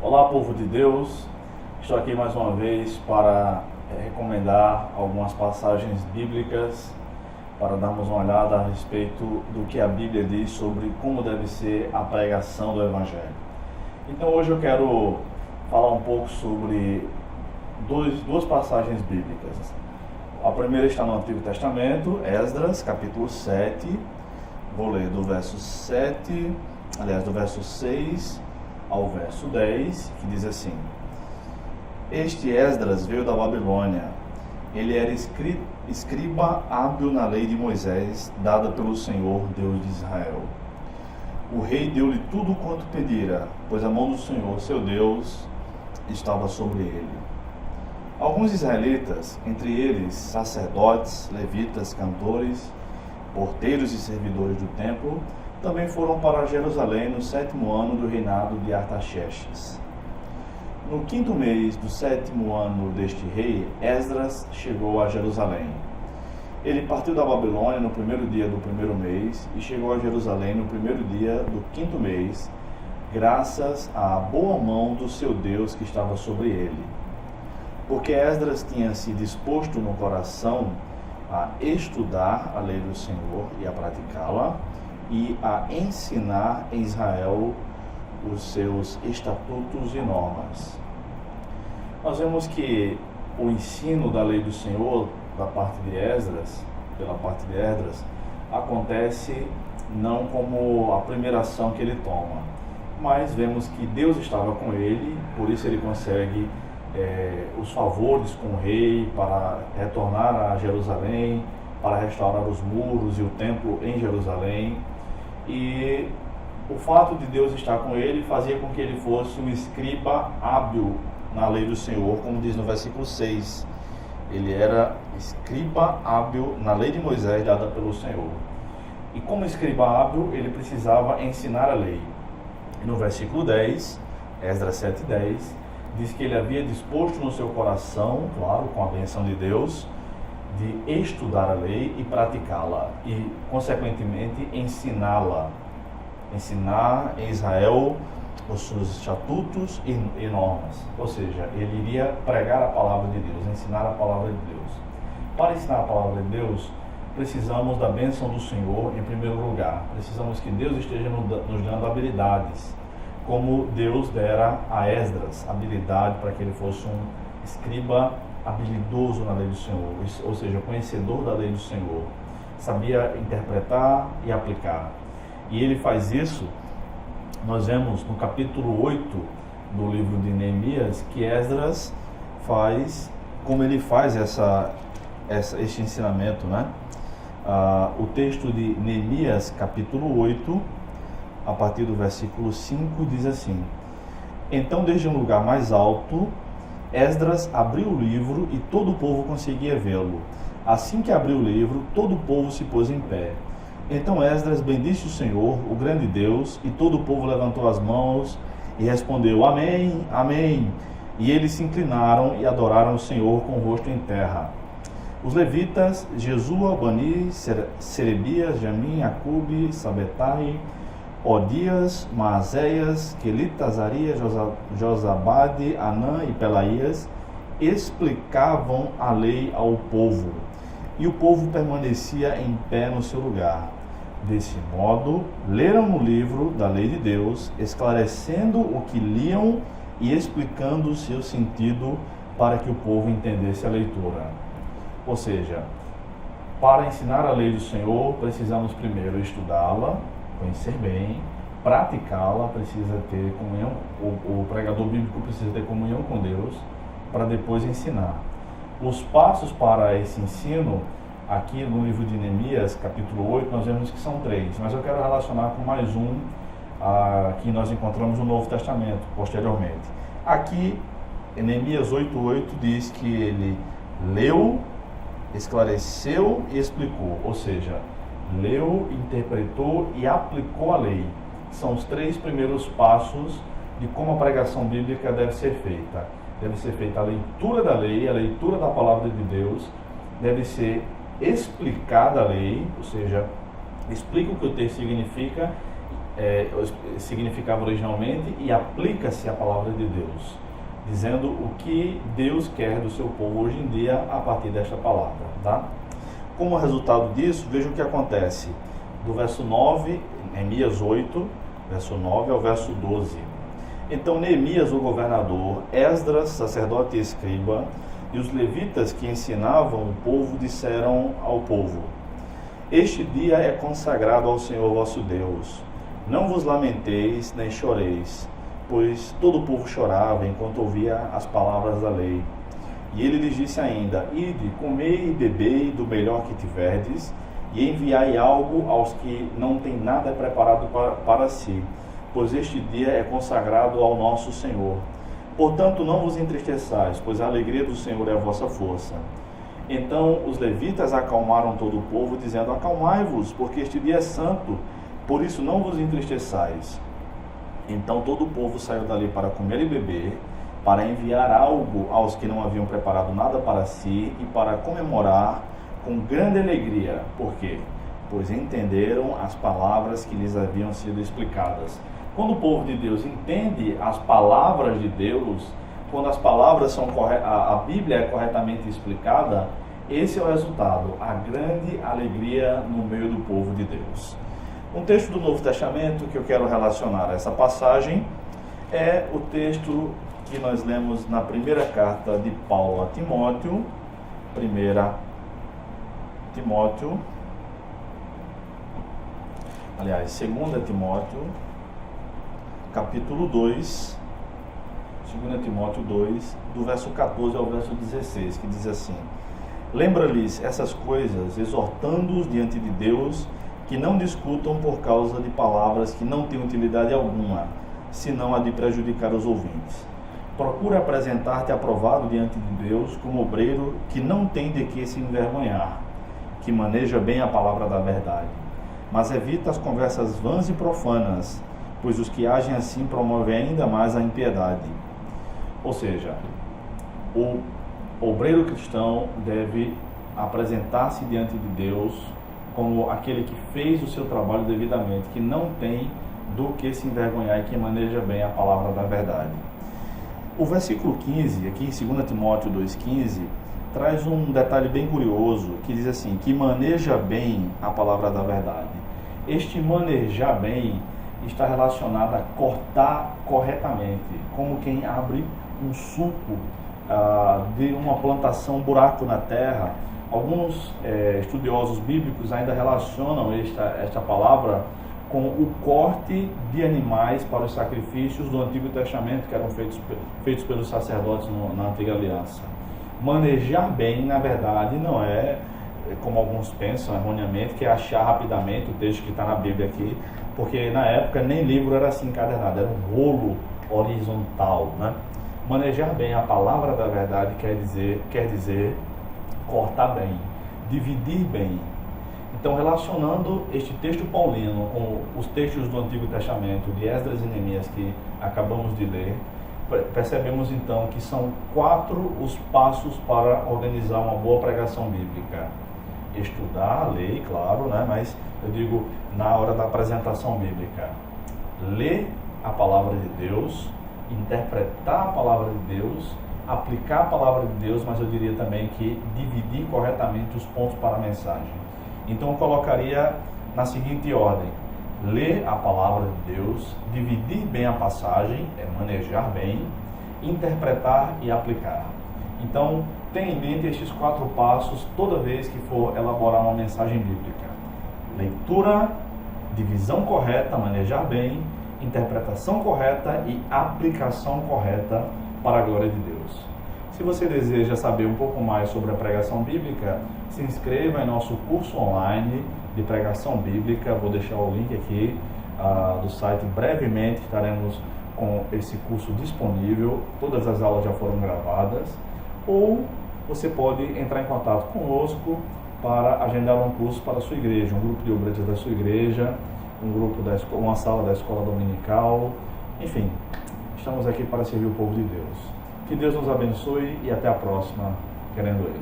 Olá, povo de Deus, estou aqui mais uma vez para recomendar algumas passagens bíblicas, para darmos uma olhada a respeito do que a Bíblia diz sobre como deve ser a pregação do Evangelho. Então hoje eu quero falar um pouco sobre duas passagens bíblicas. A primeira está no Antigo Testamento, Esdras, capítulo 7, vou ler do verso 6 ao verso 10, que diz assim: Este Esdras veio da Babilônia. Ele era escriba hábil na lei de Moisés, dada pelo Senhor, Deus de Israel. O rei deu-lhe tudo quanto pedira, pois a mão do Senhor, seu Deus, estava sobre ele. Alguns israelitas, entre eles sacerdotes, levitas, cantores, porteiros e servidores do templo, também foram para Jerusalém no 7º ano do reinado de Artaxerxes. No 5º mês do 7º ano deste rei, Esdras chegou a Jerusalém. Ele partiu da Babilônia no 1º dia do 1º mês e chegou a Jerusalém no 1º dia do 5º mês, graças à boa mão do seu Deus que estava sobre ele. Porque Esdras tinha se disposto no coração a estudar a lei do Senhor e a praticá-la, e a ensinar em Israel os seus estatutos e normas. Nós vemos que o ensino da lei do Senhor pela parte de Esdras, acontece não como a primeira ação que ele toma, mas vemos que Deus estava com ele, por isso ele consegue os favores com o rei para retornar a Jerusalém, para restaurar os muros e o templo em Jerusalém. E o fato de Deus estar com ele fazia com que ele fosse um escriba hábil na lei do Senhor, como diz no versículo 6. Ele era escriba hábil na lei de Moisés dada pelo Senhor. E como escriba hábil, ele precisava ensinar a lei. E no versículo 10, Esdras 7:10, diz que ele havia disposto no seu coração, claro, com a benção de Deus, de estudar a lei e praticá-la e, consequentemente, ensiná-la. Ensinar em Israel os seus estatutos e normas. Ou seja, ele iria pregar a palavra de Deus, ensinar a palavra de Deus. Para ensinar a palavra de Deus, precisamos da bênção do Senhor em primeiro lugar. Precisamos que Deus esteja nos dando habilidades, como Deus dera a Esdras habilidade para que ele fosse um escriba habilidoso na lei do Senhor, ou seja, conhecedor da lei do Senhor, sabia interpretar e aplicar. E ele faz isso. Nós vemos no capítulo 8 do livro de Neemias que Esdras faz, como ele faz este ensinamento, né? O texto de Neemias, capítulo 8, a partir do versículo 5, diz assim: Então, desde um lugar mais alto, Esdras abriu o livro e todo o povo conseguia vê-lo. Assim que abriu o livro, todo o povo se pôs em pé. Então Esdras bendisse o Senhor, o grande Deus, e todo o povo levantou as mãos e respondeu: Amém, Amém. E eles se inclinaram e adoraram o Senhor com o rosto em terra. Os levitas, Jesua, Bani, Serebias, Jamim, Acube, Sabetai, Odias, Maazéias, Quelita, Azarias, Josabade, Anã e Pelaías explicavam a lei ao povo, e o povo permanecia em pé no seu lugar. Desse modo, leram no livro da lei de Deus, esclarecendo o que liam e explicando o seu sentido para que o povo entendesse a leitura. Ou seja, para ensinar a lei do Senhor, precisamos primeiro estudá-la, conhecer bem, praticá-la, precisa ter comunhão, o pregador bíblico precisa ter comunhão com Deus, para depois ensinar. Os passos para esse ensino, aqui no livro de Neemias, capítulo 8, nós vemos que são 3, mas eu quero relacionar com mais um, que nós encontramos no Novo Testamento, posteriormente. Aqui, em Neemias 8:8, diz que ele leu, esclareceu e explicou, ou seja, leu, interpretou e aplicou a lei. São os 3 primeiros passos de como a pregação bíblica deve ser feita. Deve ser feita a leitura da lei, a leitura da palavra de Deus, deve ser explicada a lei, ou seja, explica o que o texto significa significava originalmente, e aplica-se a palavra de Deus, dizendo o que Deus quer do seu povo hoje em dia a partir desta palavra, tá? Como resultado disso, veja o que acontece do verso 9, Neemias 8, verso 9 ao verso 12. Então Neemias, o governador, Esdras, sacerdote e escriba, e os levitas que ensinavam o povo disseram ao povo: Este dia é consagrado ao Senhor vosso Deus. Não vos lamenteis nem choreis, pois todo o povo chorava enquanto ouvia as palavras da lei. E ele lhes disse ainda: Ide, comei e bebei do melhor que tiverdes, e enviai algo aos que não têm nada preparado para si, pois este dia é consagrado ao nosso Senhor. Portanto, não vos entristeçais, pois a alegria do Senhor é a vossa força. Então os levitas acalmaram todo o povo, dizendo: Acalmai-vos, porque este dia é santo, por isso não vos entristeçais. Então todo o povo saiu dali para comer e beber, para enviar algo aos que não haviam preparado nada para si e para comemorar com grande alegria. Por quê? Pois entenderam as palavras que lhes haviam sido explicadas. Quando o povo de Deus entende as palavras de Deus, quando as palavras são a Bíblia é corretamente explicada, esse é o resultado, a grande alegria no meio do povo de Deus. Um texto do Novo Testamento que eu quero relacionar a essa passagem é o texto que nós lemos na primeira carta de Paulo a Timóteo, segunda Timóteo, capítulo 2, 2 Timóteo 2, do verso 14 ao verso 16, que diz assim: Lembra-lhes essas coisas, exortando-os diante de Deus, que não discutam por causa de palavras que não têm utilidade alguma, senão a de prejudicar os ouvintes. Procura apresentar-te aprovado diante de Deus como obreiro que não tem de que se envergonhar, que maneja bem a palavra da verdade. Mas evita as conversas vãs e profanas, pois os que agem assim promovem ainda mais a impiedade. Ou seja, o obreiro cristão deve apresentar-se diante de Deus como aquele que fez o seu trabalho devidamente, que não tem do que se envergonhar e que maneja bem a palavra da verdade. O versículo 15, aqui em 2 Timóteo 2,15, traz um detalhe bem curioso, que diz assim, que maneja bem a palavra da verdade. Este manejar bem está relacionado a cortar corretamente, como quem abre um suco de uma plantação, um buraco na terra. Alguns estudiosos bíblicos ainda relacionam esta palavra com o corte de animais para os sacrifícios do Antigo Testamento, que eram feitos pelos sacerdotes na Antiga Aliança. Manejar bem, na verdade, não é, como alguns pensam erroneamente, que é achar rapidamente o texto que está na Bíblia aqui, porque na época nem livro era assim encadernado, era um rolo horizontal, né? Manejar bem a palavra da verdade quer dizer cortar bem, dividir bem. Então, relacionando este texto paulino com os textos do Antigo Testamento, de Esdras e Neemias, que acabamos de ler, percebemos então que são 4 os passos para organizar uma boa pregação bíblica. Estudar a lei, claro, né? Mas eu digo na hora da apresentação bíblica. Ler a palavra de Deus, interpretar a palavra de Deus, aplicar a palavra de Deus, mas eu diria também que dividir corretamente os pontos para a mensagem. Então eu colocaria na seguinte ordem: ler a palavra de Deus, dividir bem a passagem, manejar bem, interpretar e aplicar. Então tenha em mente estes 4 passos toda vez que for elaborar uma mensagem bíblica: leitura, divisão correta, manejar bem, interpretação correta e aplicação correta para a glória de Deus. Se você deseja saber um pouco mais sobre a pregação bíblica, se inscreva em nosso curso online de pregação bíblica. Vou deixar o link aqui do site. Brevemente estaremos com esse curso disponível. Todas as aulas já foram gravadas. Ou você pode entrar em contato conosco para agendar um curso para a sua igreja, um grupo de obreiros da sua igreja, uma sala da escola dominical. Enfim, estamos aqui para servir o povo de Deus. Que Deus nos abençoe e até a próxima, querendo Ele.